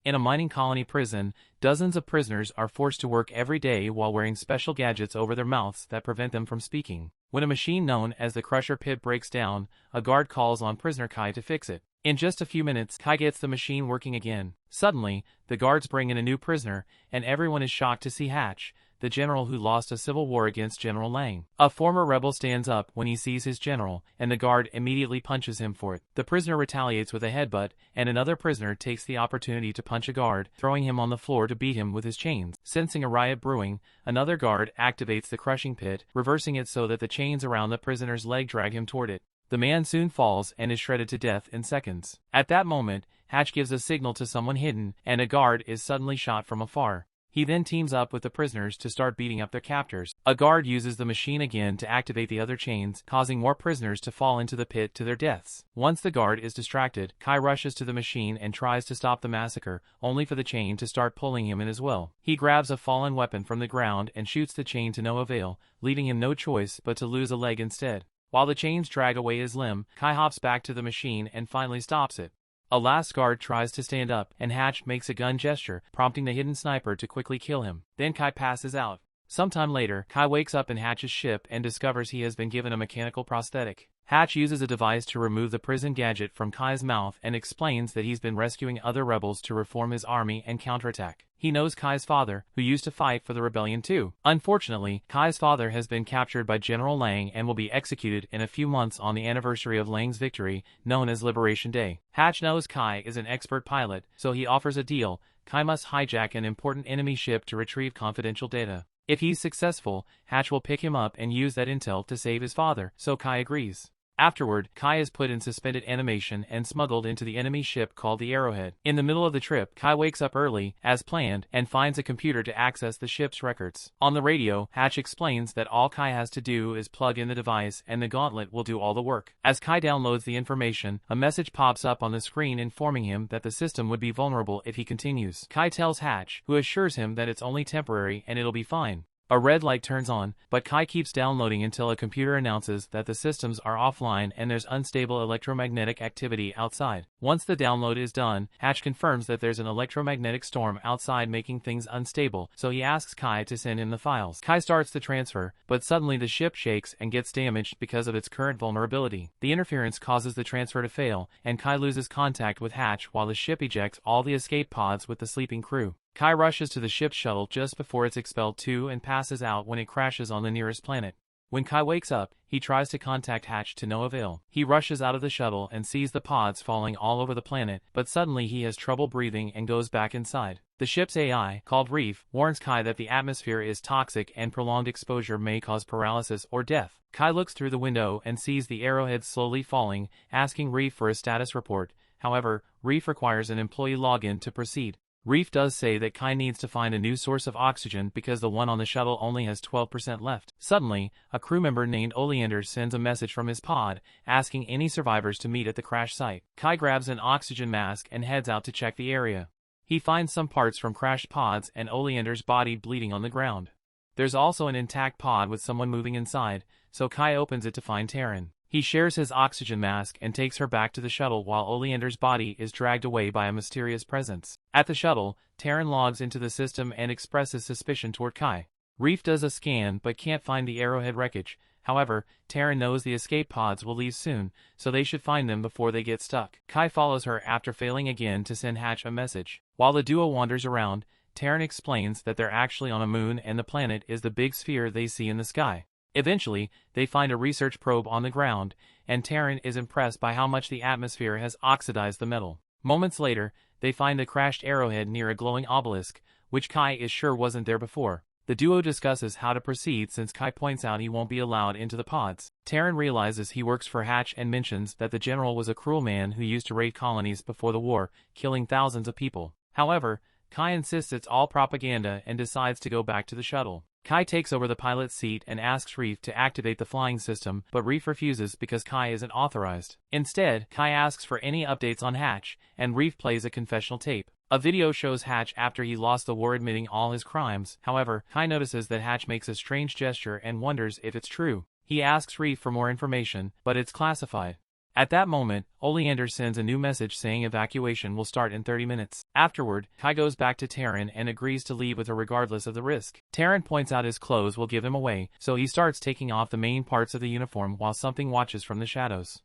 In a mining colony prison, dozens of prisoners are forced to work every day while wearing special gadgets over their mouths that prevent them from speaking. When a machine known as the Crusher Pit breaks down, a guard calls on prisoner Kai to fix it. In just a few minutes, Kai gets the machine working again. Suddenly, the guards bring in a new prisoner, and everyone is shocked to see Hatch, the general who lost a civil war against General Lang. A former rebel stands up when he sees his general, and the guard immediately punches him for it. The prisoner retaliates with a headbutt, and another prisoner takes the opportunity to punch a guard, throwing him on the floor to beat him with his chains. Sensing a riot brewing, another guard activates the crushing pit, reversing it so that the chains around the prisoner's leg drag him toward it. The man soon falls and is shredded to death in seconds. At that moment, Hatch gives a signal to someone hidden, and a guard is suddenly shot from afar. He then teams up with the prisoners to start beating up their captors. A guard uses the machine again to activate the other chains, causing more prisoners to fall into the pit to their deaths. Once the guard is distracted, Kai rushes to the machine and tries to stop the massacre, only for the chain to start pulling him in as well. He grabs a fallen weapon from the ground and shoots the chain to no avail, leaving him no choice but to lose a leg instead. While the chains drag away his limb, Kai hops back to the machine and finally stops it. A last guard tries to stand up, and Hatch makes a gun gesture, prompting the hidden sniper to quickly kill him. Then Kai passes out. Sometime later, Kai wakes up in Hatch's ship and discovers he has been given a mechanical prosthetic. Hatch uses a device to remove the prison gadget from Kai's mouth and explains that he's been rescuing other rebels to reform his army and counterattack. He knows Kai's father, who used to fight for the rebellion too. Unfortunately, Kai's father has been captured by General Lang and will be executed in a few months on the anniversary of Lang's victory, known as Liberation Day. Hatch knows Kai is an expert pilot, so he offers a deal. Kai must hijack an important enemy ship to retrieve confidential data. If he's successful, Hatch will pick him up and use that intel to save his father, so Kai agrees. Afterward, Kai is put in suspended animation and smuggled into the enemy ship called the Arrowhead. In the middle of the trip, Kai wakes up early, as planned, and finds a computer to access the ship's records. On the radio, Hatch explains that all Kai has to do is plug in the device and the gauntlet will do all the work. As Kai downloads the information, a message pops up on the screen informing him that the system would be vulnerable if he continues. Kai tells Hatch, who assures him that it's only temporary and it'll be fine. A red light turns on, but Kai keeps downloading until a computer announces that the systems are offline and there's unstable electromagnetic activity outside. Once the download is done, Hatch confirms that there's an electromagnetic storm outside making things unstable, so he asks Kai to send him the files. Kai starts the transfer, but suddenly the ship shakes and gets damaged because of its current vulnerability. The interference causes the transfer to fail, and Kai loses contact with Hatch while the ship ejects all the escape pods with the sleeping crew. Kai rushes to the ship's shuttle just before it's expelled too and passes out when it crashes on the nearest planet. When Kai wakes up, he tries to contact Hatch to no avail. He rushes out of the shuttle and sees the pods falling all over the planet, but suddenly he has trouble breathing and goes back inside. The ship's AI, called Reef, warns Kai that the atmosphere is toxic and prolonged exposure may cause paralysis or death. Kai looks through the window and sees the Arrowhead slowly falling, asking Reef for a status report. However, Reef requires an employee login to proceed. Reef does say that Kai needs to find a new source of oxygen because the one on the shuttle only has 12% left. Suddenly, a crew member named Oleander sends a message from his pod, asking any survivors to meet at the crash site. Kai grabs an oxygen mask and heads out to check the area. He finds some parts from crashed pods and Oleander's body bleeding on the ground. There's also an intact pod with someone moving inside, so Kai opens it to find Taryn. He shares his oxygen mask and takes her back to the shuttle while Oleander's body is dragged away by a mysterious presence. At the shuttle, Taryn logs into the system and expresses suspicion toward Kai. Reef does a scan but can't find the Arrowhead wreckage. However, Taryn knows the escape pods will leave soon, so they should find them before they get stuck. Kai follows her after failing again to send Hatch a message. While the duo wanders around, Taryn explains that they're actually on a moon and the planet is the big sphere they see in the sky. Eventually, they find a research probe on the ground, and Taryn is impressed by how much the atmosphere has oxidized the metal. Moments later, they find the crashed Arrowhead near a glowing obelisk, which Kai is sure wasn't there before. The duo discusses how to proceed since Kai points out he won't be allowed into the pods. Taryn realizes he works for Hatch and mentions that the general was a cruel man who used to raid colonies before the war, killing thousands of people. However, Kai insists it's all propaganda and decides to go back to the shuttle. Kai takes over the pilot's seat and asks Reef to activate the flying system, but Reef refuses because Kai isn't authorized. Instead, Kai asks for any updates on Hatch, and Reef plays a confessional tape. A video shows Hatch after he lost the war admitting all his crimes. However, Kai notices that Hatch makes a strange gesture and wonders if it's true. He asks Reef for more information, but it's classified. At that moment, Oleander sends a new message saying evacuation will start in 30 minutes. Afterward, Kai goes back to Terran and agrees to leave with her regardless of the risk. Terran points out his clothes will give him away, so he starts taking off the main parts of the uniform while something watches from the shadows.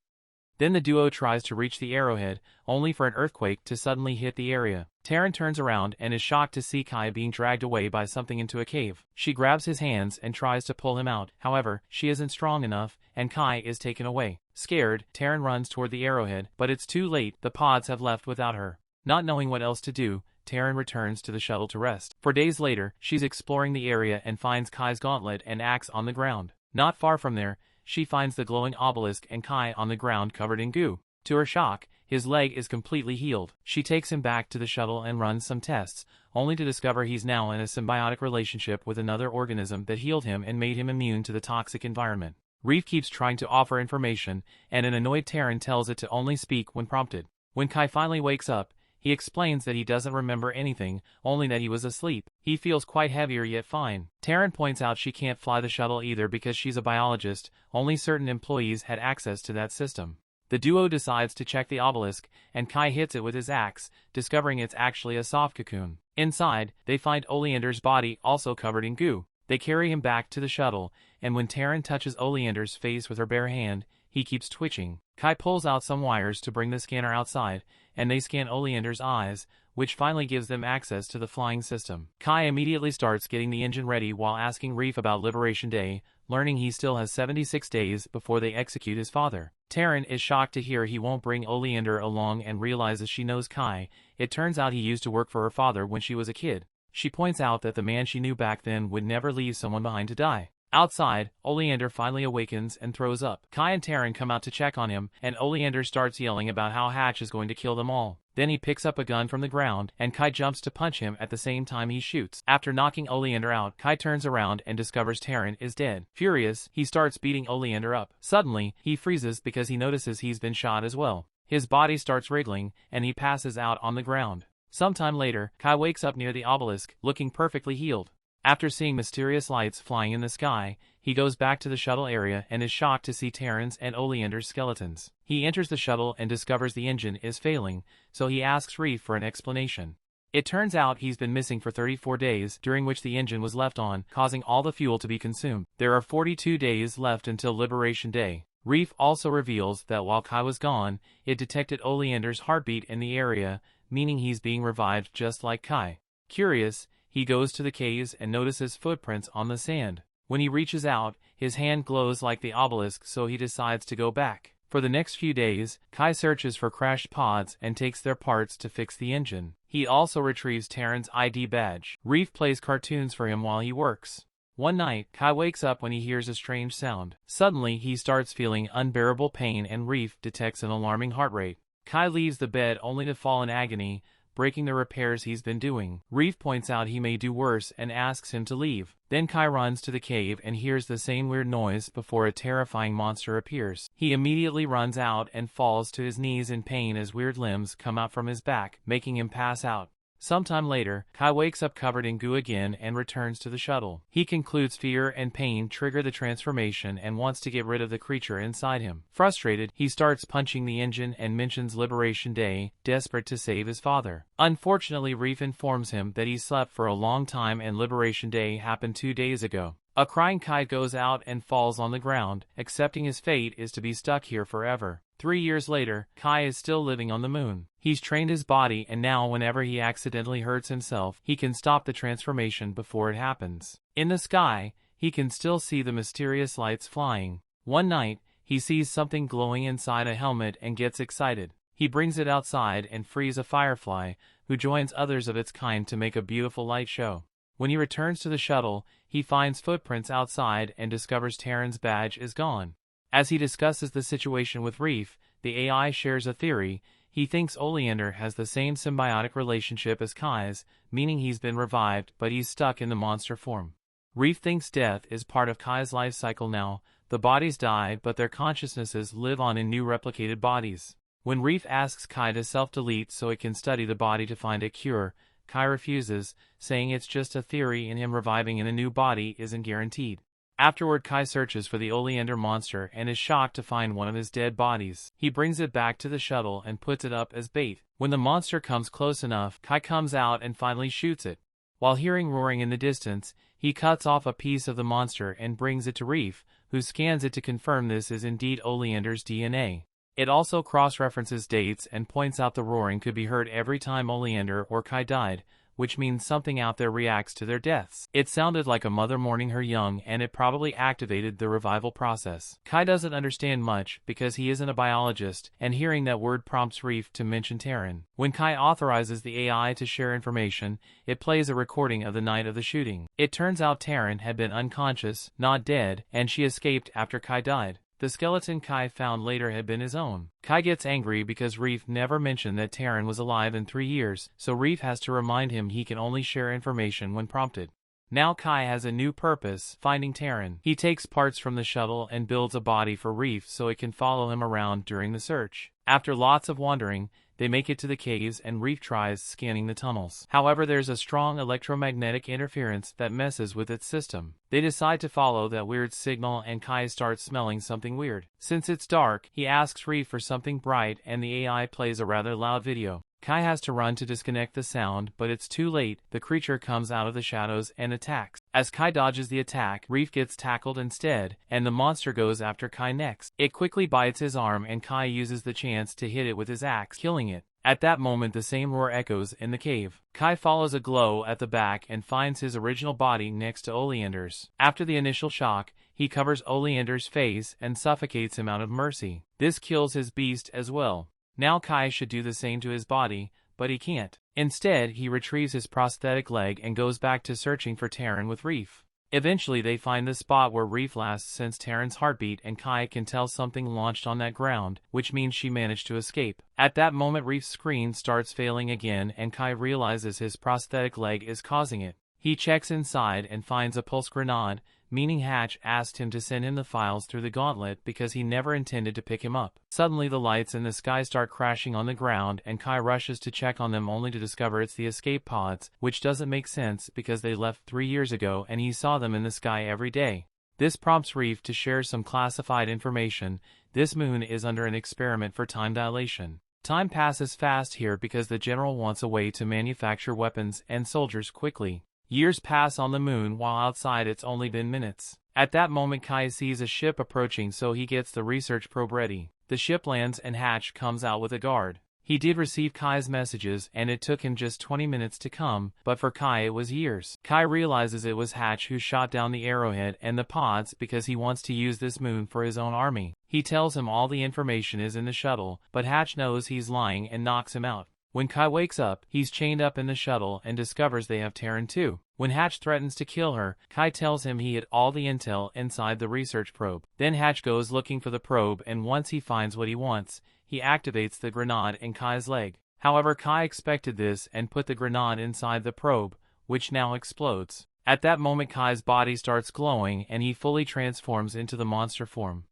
Then the duo tries to reach the Arrowhead, only for an earthquake to suddenly hit the area. Terran turns around and is shocked to see Kai being dragged away by something into a cave. She grabs his hands and tries to pull him out, however, she isn't strong enough, and Kai is taken away. Scared, Terran runs toward the Arrowhead, but it's too late, the pods have left without her. Not knowing what else to do, Terran returns to the shuttle to rest. For days later, she's exploring the area and finds Kai's gauntlet and axe on the ground. Not far from there, she finds the glowing obelisk and Kai on the ground covered in goo. To her shock, his leg is completely healed. She takes him back to the shuttle and runs some tests, only to discover he's now in a symbiotic relationship with another organism that healed him and made him immune to the toxic environment. Reef keeps trying to offer information, and an annoyed Terran tells it to only speak when prompted. When Kai finally wakes up, he explains that he doesn't remember anything, only that he was asleep. He feels quite heavier yet fine. Terran points out she can't fly the shuttle either because she's a biologist, only certain employees had access to that system. The duo decides to check the obelisk, and Kai hits it with his axe, discovering it's actually a soft cocoon. Inside, they find Oleander's body also covered in goo. They carry him back to the shuttle, and when Terran touches Oleander's face with her bare hand, he keeps twitching. Kai pulls out some wires to bring the scanner outside, and they scan Oleander's eyes, which finally gives them access to the flying system. Kai immediately starts getting the engine ready while asking Reef about Liberation Day, learning he still has 76 days before they execute his father. Terran is shocked to hear he won't bring Oleander along and realizes she knows Kai. It turns out he used to work for her father when she was a kid. She points out that the man she knew back then would never leave someone behind to die. Outside, Oleander finally awakens and throws up. Kai and Terran come out to check on him, and Oleander starts yelling about how Hatch is going to kill them all. Then he picks up a gun from the ground, and Kai jumps to punch him at the same time he shoots. After knocking Oleander out, Kai turns around and discovers Terran is dead. Furious, he starts beating Oleander up. Suddenly, he freezes because he notices he's been shot as well. His body starts wriggling, and he passes out on the ground. Sometime later, Kai wakes up near the obelisk, looking perfectly healed. After seeing mysterious lights flying in the sky, he goes back to the shuttle area and is shocked to see Terran's and Oleander's skeletons. He enters the shuttle and discovers the engine is failing, so he asks Reef for an explanation. It turns out he's been missing for 34 days, during which the engine was left on, causing all the fuel to be consumed. There are 42 days left until Liberation Day. Reef also reveals that while Kai was gone, it detected Oleander's heartbeat in the area, meaning he's being revived just like Kai. Curious, he goes to the caves and notices footprints on the sand. When he reaches out, his hand glows like the obelisk, so he decides to go back. For the next few days, Kai searches for crashed pods and takes their parts to fix the engine. He also retrieves Terran's ID badge. Reef plays cartoons for him while he works. One night, Kai wakes up when he hears a strange sound. Suddenly, he starts feeling unbearable pain and Reef detects an alarming heart rate. Kai leaves the bed only to fall in agony, breaking the repairs he's been doing. Reef points out he may do worse and asks him to leave. Then Kai runs to the cave and hears the same weird noise before a terrifying monster appears. He immediately runs out and falls to his knees in pain as weird limbs come out from his back, making him pass out. Sometime later, Kai wakes up covered in goo again and returns to the shuttle. He concludes fear and pain trigger the transformation and wants to get rid of the creature inside him. Frustrated, he starts punching the engine and mentions Liberation Day, desperate to save his father. Unfortunately, Reef informs him that he slept for a long time and Liberation Day happened 2 days ago. A crying Kai goes out and falls on the ground, accepting his fate is to be stuck here forever. 3 years later, Kai is still living on the moon. He's trained his body and now whenever he accidentally hurts himself, he can stop the transformation before it happens. In the sky, he can still see the mysterious lights flying. One night, he sees something glowing inside a helmet and gets excited. He brings it outside and frees a firefly, who joins others of its kind to make a beautiful light show. When he returns to the shuttle, he finds footprints outside and discovers Terran's badge is gone. As he discusses the situation with Reef, the AI shares a theory. He thinks Oleander has the same symbiotic relationship as Kai's, meaning he's been revived but he's stuck in the monster form. Reef thinks death is part of Kai's life cycle now. The bodies died but their consciousnesses live on in new replicated bodies. When Reef asks Kai to self-delete so it can study the body to find a cure, Kai refuses, saying it's just a theory and him reviving in a new body isn't guaranteed. Afterward, Kai searches for the oleander monster and is shocked to find one of his dead bodies. He brings it back to the shuttle and puts it up as bait. When the monster comes close enough, Kai comes out and finally shoots it. While hearing roaring in the distance, he cuts off a piece of the monster and brings it to Reef, who scans it to confirm this is indeed Oleander's DNA. It also cross-references dates and points out the roaring could be heard every time Oleander or Kai died, which means something out there reacts to their deaths. It sounded like a mother mourning her young, and it probably activated the revival process. Kai doesn't understand much because he isn't a biologist, and hearing that word prompts Reef to mention Terran. When Kai authorizes the AI to share information, it plays a recording of the night of the shooting. It turns out Terran had been unconscious, not dead, and she escaped after Kai died. The skeleton Kai found later had been his own. Kai gets angry because Reef never mentioned that Terran was alive in 3 years, so Reef has to remind him he can only share information when prompted. Now Kai has a new purpose, finding Terran. He takes parts from the shuttle and builds a body for Reef so it can follow him around during the search. After lots of wandering, they make it to the caves and Reef tries scanning the tunnels. However, there's a strong electromagnetic interference that messes with its system. They decide to follow that weird signal and Kai starts smelling something weird. Since it's dark, he asks Reef for something bright and the AI plays a rather loud video. Kai has to run to disconnect the sound, but it's too late. The creature comes out of the shadows and attacks. As Kai dodges the attack, Reef gets tackled instead, and the monster goes after Kai next. It quickly bites his arm and Kai uses the chance to hit it with his axe, killing it. At that moment, the same roar echoes in the cave. Kai follows a glow at the back and finds his original body next to Oleander's. After the initial shock, he covers Oleander's face and suffocates him out of mercy. This kills his beast as well. Now Kai should do the same to his body, but he can't. Instead, he retrieves his prosthetic leg and goes back to searching for Terran with Reef. Eventually, they find the spot where Reef last sensed Terran's heartbeat, and Kai can tell something launched on that ground, which means she managed to escape. At that moment, Reef's screen starts failing again and Kai realizes his prosthetic leg is causing it. He checks inside and finds a pulse grenade, meaning Hatch asked him to send him the files through the gauntlet because he never intended to pick him up. Suddenly the lights in the sky start crashing on the ground and Kai rushes to check on them only to discover it's the escape pods, which doesn't make sense because they left 3 years ago and he saw them in the sky every day. This prompts Reef to share some classified information. This moon is under an experiment for time dilation. Time passes fast here because the general wants a way to manufacture weapons and soldiers quickly. Years pass on the moon while outside it's only been minutes. At that moment Kai sees a ship approaching, so he gets the research probe ready. The ship lands and Hatch comes out with a guard. He did receive Kai's messages and it took him just 20 minutes to come, but for Kai it was years. Kai realizes it was Hatch who shot down the Arrowhead and the pods because he wants to use this moon for his own army. He tells him all the information is in the shuttle, but Hatch knows he's lying and knocks him out. When Kai wakes up, he's chained up in the shuttle and discovers they have Terran too. When Hatch threatens to kill her, Kai tells him he hid all the intel inside the research probe. Then Hatch goes looking for the probe, and once he finds what he wants, he activates the grenade in Kai's leg. However, Kai expected this and put the grenade inside the probe, which now explodes. At that moment Kai's body starts glowing and he fully transforms into the monster form.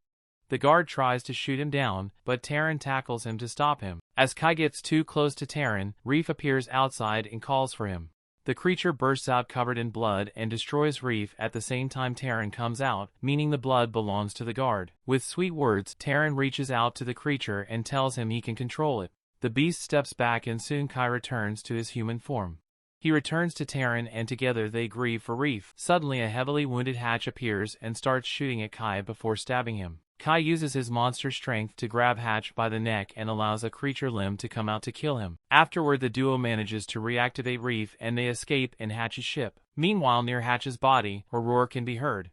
The guard tries to shoot him down, but Terran tackles him to stop him. As Kai gets too close to Terran, Reef appears outside and calls for him. The creature bursts out covered in blood and destroys Reef at the same time Terran comes out, meaning the blood belongs to the guard. With sweet words, Terran reaches out to the creature and tells him he can control it. The beast steps back and soon Kai returns to his human form. He returns to Terran and together they grieve for Reef. Suddenly a heavily wounded Hatch appears and starts shooting at Kai before stabbing him. Kai uses his monster strength to grab Hatch by the neck and allows a creature limb to come out to kill him. Afterward, the duo manages to reactivate Reef and they escape in Hatch's ship. Meanwhile, near Hatch's body, a roar can be heard.